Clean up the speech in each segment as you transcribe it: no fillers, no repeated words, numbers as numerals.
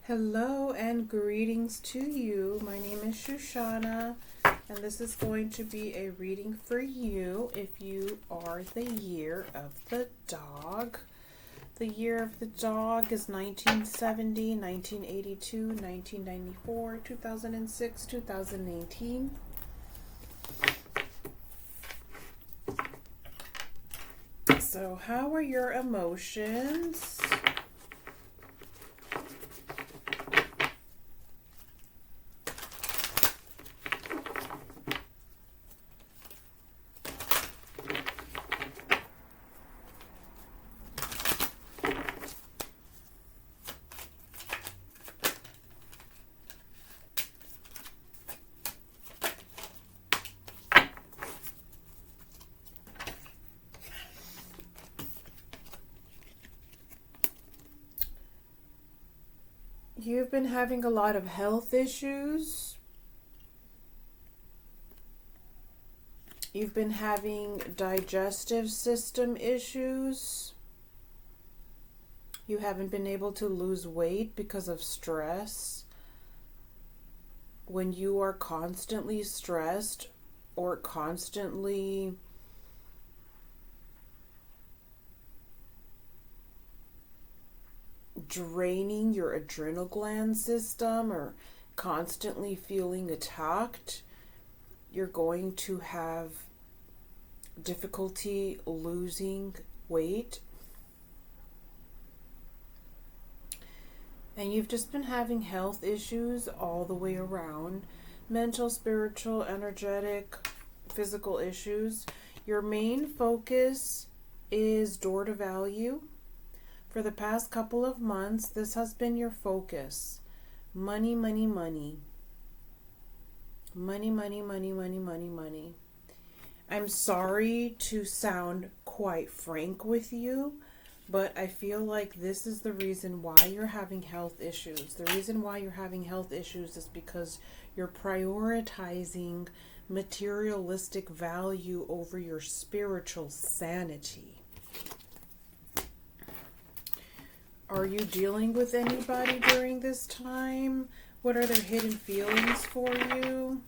Hello and greetings to you. My name is Shoshana, and this is going to be a reading for you if you are the year of the dog. The year of the dog is 1970, 1982, 1994, 2006, 2018. So, how are your emotions? You've been having a lot of health issues. You've been having digestive system issues. You haven't been able to lose weight because of stress. When you are constantly stressed or constantly draining your adrenal gland system or constantly feeling attacked, you're going to have difficulty losing weight. And you've just been having health issues all the way around. Mental, spiritual, energetic, physical issues. Your main focus is door to value. For the past couple of months, this has been your focus. Money, money, money. Money, money, money, money, money, money. I'm sorry to sound quite frank with you, but I feel like this is the reason why you're having health issues. The reason why you're having health issues is because you're prioritizing materialistic value over your spiritual sanity. Are you dealing with anybody during this time? What are their hidden feelings for you?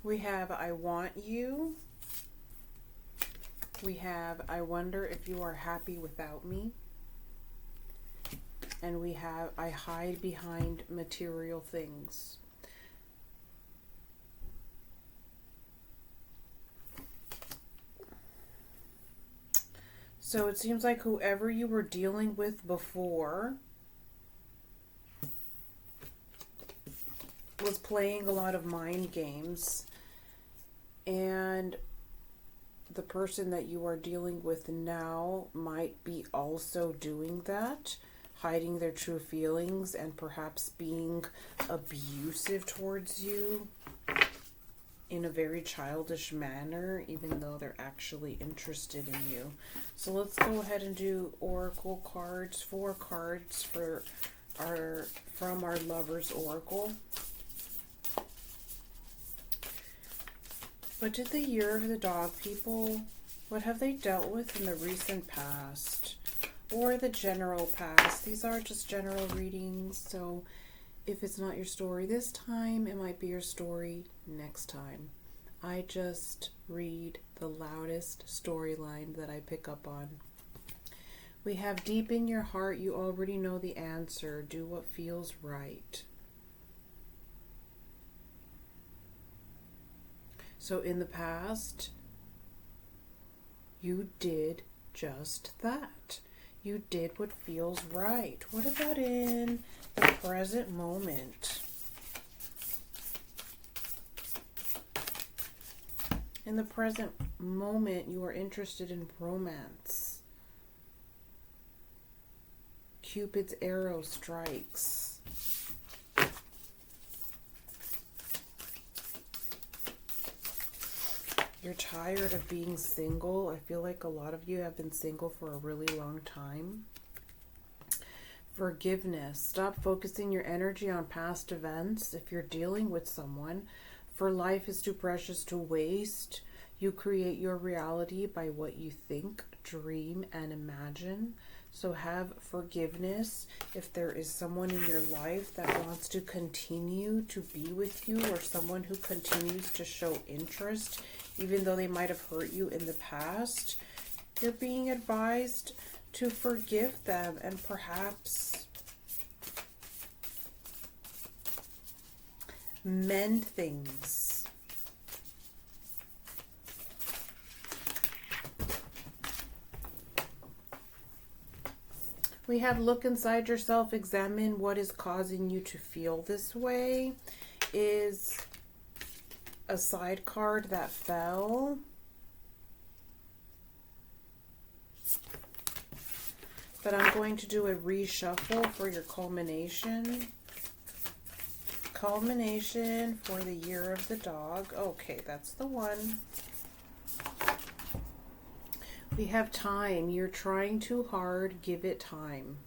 We have I want you. We have, I wonder if you are happy without me. And we have, I hide behind material things. So it seems like whoever you were dealing with before was playing a lot of mind games. And the person that you are dealing with now might be also doing that, hiding their true feelings and perhaps being abusive towards you in a very childish manner, even though they're actually interested in you. So let's go ahead and do oracle cards, 4 cards from our Lover's Oracle. What did the year of the dog people, what have they dealt with in the recent past or the general past? These are just general readings, so if it's not your story this time, it might be your story next time. I just read the loudest storyline that I pick up on. We have deep in your heart, you already know the answer. Do what feels right. So in the past, you did just that. You did what feels right. What about in the present moment? In the present moment, you are interested in romance. Cupid's arrow strikes. You're tired of being single. I feel like a lot of you have been single for a really long time. Forgiveness. Stop focusing your energy on past events. If you're dealing with someone, for life is too precious to waste. You create your reality by what you think, dream, and imagine. So have forgiveness. If there is someone in your life that wants to continue to be with you, or someone who continues to show interest, even though they might have hurt you in the past, you're being advised to forgive them and perhaps mend things. We have look inside yourself, examine what is causing you to feel this way. Is a side card that fell. But I'm going to do a reshuffle for your culmination. Culmination for the year of the dog. Okay, that's the one. We have time. You're trying too hard. Give it time.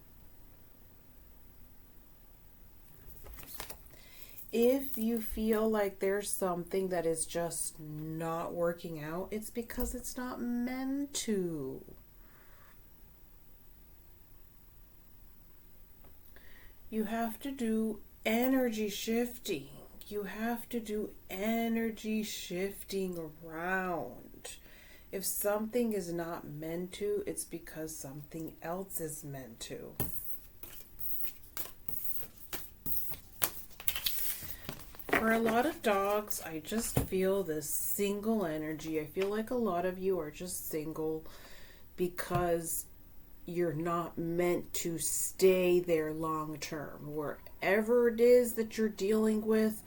If you feel like there's something that is just not working out, it's because it's not meant to. You have to do energy shifting. You have to do energy shifting around. If something is not meant to, it's because something else is meant to. For a lot of dogs, I just feel this single energy. I feel like a lot of you are just single because you're not meant to stay there long term. Wherever it is that you're dealing with,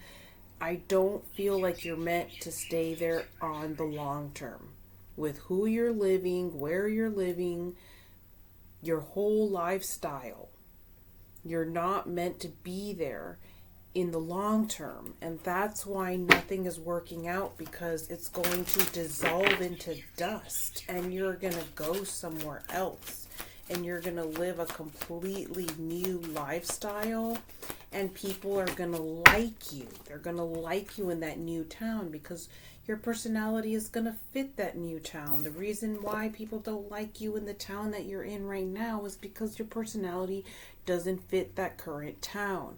I don't feel like you're meant to stay there on the long term. With who you're living, where you're living, your whole lifestyle. You're not meant to be there in the long term. And that's why nothing is working out, because it's going to dissolve into dust and you're going to go somewhere else. And you're going to live a completely new lifestyle, and people are going to like you. They're going to like you in that new town because your personality is going to fit that new town. The reason why people don't like you in the town that you're in right now is because your personality doesn't fit that current town.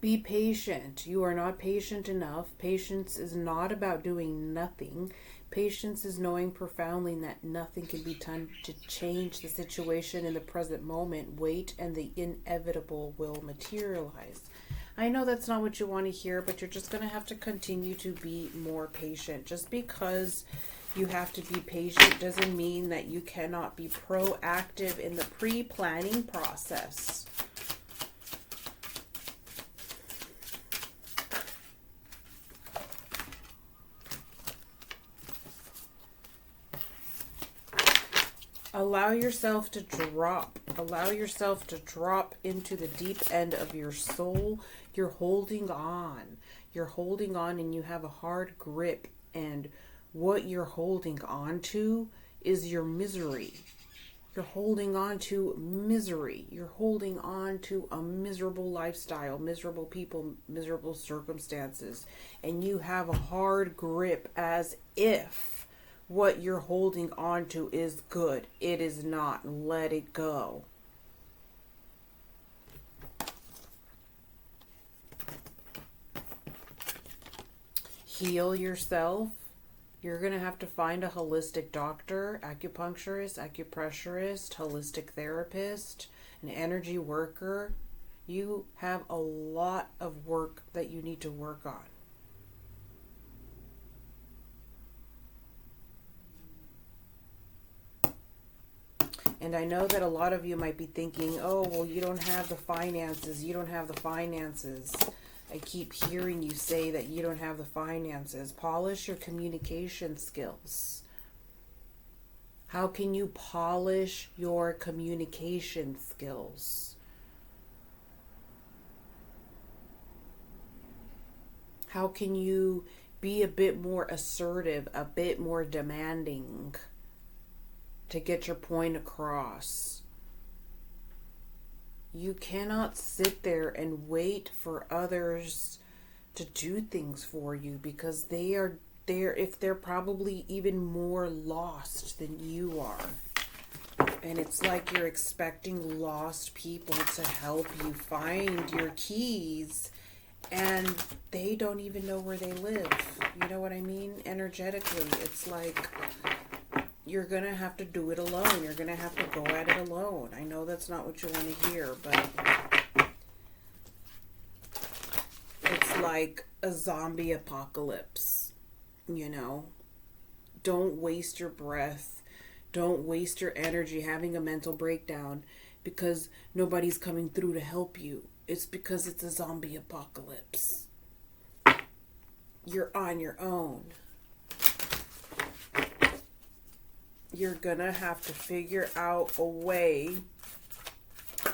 Be patient. You are not patient enough. Patience is not about doing nothing. Patience is knowing profoundly that nothing can be done to change the situation in the present moment. Wait and the inevitable will materialize. I know that's not what you want to hear, but you're just going to have to continue to be more patient. Just because you have to be patient doesn't mean that you cannot be proactive in the pre-planning process. Allow yourself to drop. Allow yourself to drop into the deep end of your soul. You're holding on. You're holding on and you have a hard grip. And what you're holding on to is your misery. You're holding on to misery. You're holding on to a miserable lifestyle, miserable people, miserable circumstances. And you have a hard grip as if what you're holding on to is good. It is not. Let it go. Heal yourself. You're going to have to find a holistic doctor, acupuncturist, acupressurist, holistic therapist, an energy worker. You have a lot of work that you need to work on. And I know that a lot of you might be thinking, oh, well, you don't have the finances. You don't have the finances. I keep hearing you say that you don't have the finances. Polish your communication skills. How can you polish your communication skills? How can you be a bit more assertive, a bit more demanding to get your point across? You cannot sit there and wait for others to do things for you, because they're probably even more lost than you are. And it's like you're expecting lost people to help you find your keys, and they don't even know where they live. You know what I mean? Energetically, it's like you're going to have to do it alone. You're going to have to go at it alone. I know that's not what you want to hear, but it's like a zombie apocalypse, you know? Don't waste your breath. Don't waste your energy having a mental breakdown because nobody's coming through to help you. It's because it's a zombie apocalypse. You're on your own. You're gonna have to figure out a way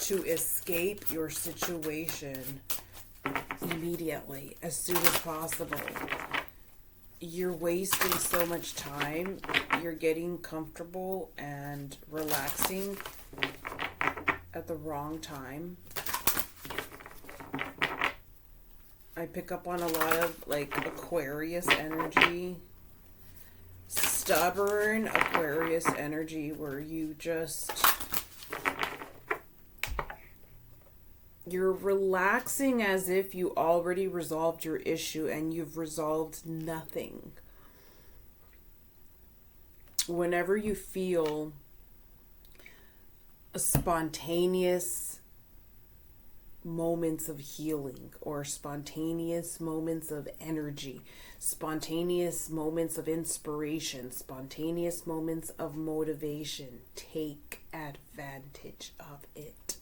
to escape your situation immediately, as soon as possible. You're wasting so much time. You're getting comfortable and relaxing at the wrong time. I pick up on a lot of like Aquarius energy, stubborn Aquarius energy, where you're relaxing as if you already resolved your issue, and you've resolved nothing. Whenever you feel a spontaneous moments of healing, or spontaneous moments of energy, spontaneous moments of inspiration, spontaneous moments of motivation, take advantage of it.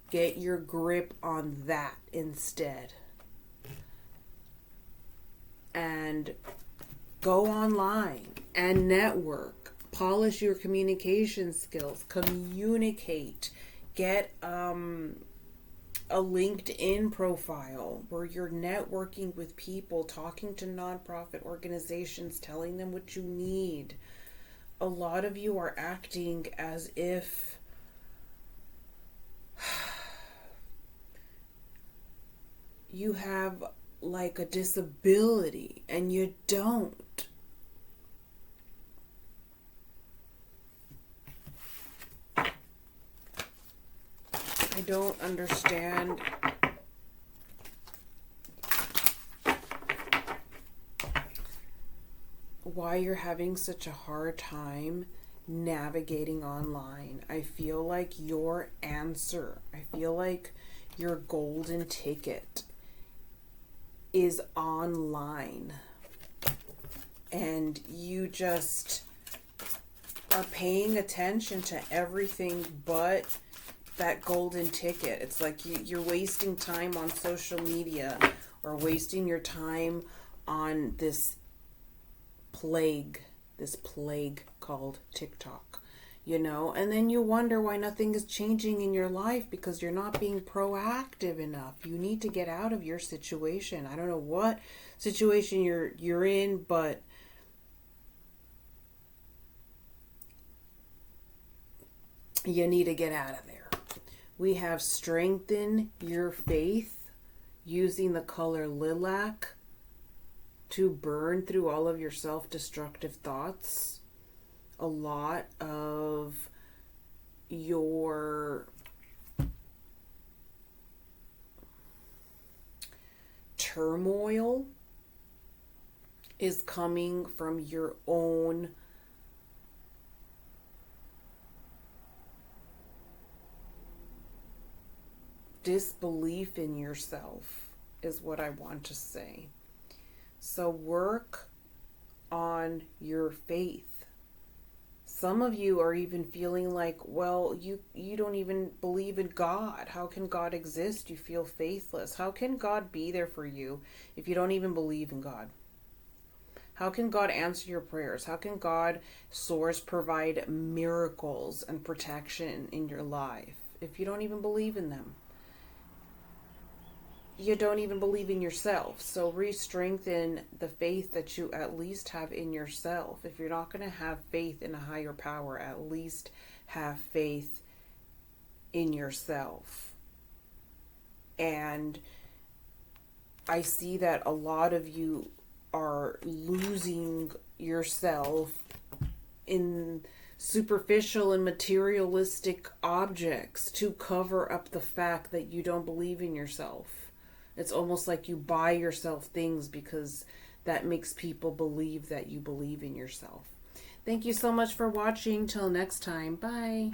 Get your grip on that instead. And go online and network. Polish your communication skills. Communicate. Get a LinkedIn profile where you're networking with people, talking to nonprofit organizations, telling them what you need. A lot of you are acting as if you have like a disability, and you don't. I don't understand why you're having such a hard time navigating online. I feel like your answer, I feel like your golden ticket is online, and you just are paying attention to everything but that golden ticket. It's like you're wasting time on social media, or wasting your time on this plague called TikTok, you know, and then you wonder why nothing is changing in your life, because you're not being proactive enough. You need to get out of your situation. I don't know what situation you're in, but you need to get out of there. We have strengthen your faith using the color lilac to burn through all of your self-destructive thoughts. A lot of your turmoil is coming from your own disbelief in yourself, is what I want to say. So work on your faith. Some of you are even feeling like, well, you don't even believe in God. How can God exist? You feel faithless. How can God be there for you if you don't even believe in God? How can God answer your prayers? How can God, source, provide miracles and protection in your life if you don't even believe in them? you don't even believe in yourself. So re-strengthen the faith that you at least have in yourself. If you're not going to have faith in a higher power, at least have faith in yourself. And I see that a lot of you are losing yourself in superficial and materialistic objects to cover up the fact that you don't believe in yourself. It's almost like you buy yourself things because that makes people believe that you believe in yourself. Thank you so much for watching. Till next time. Bye.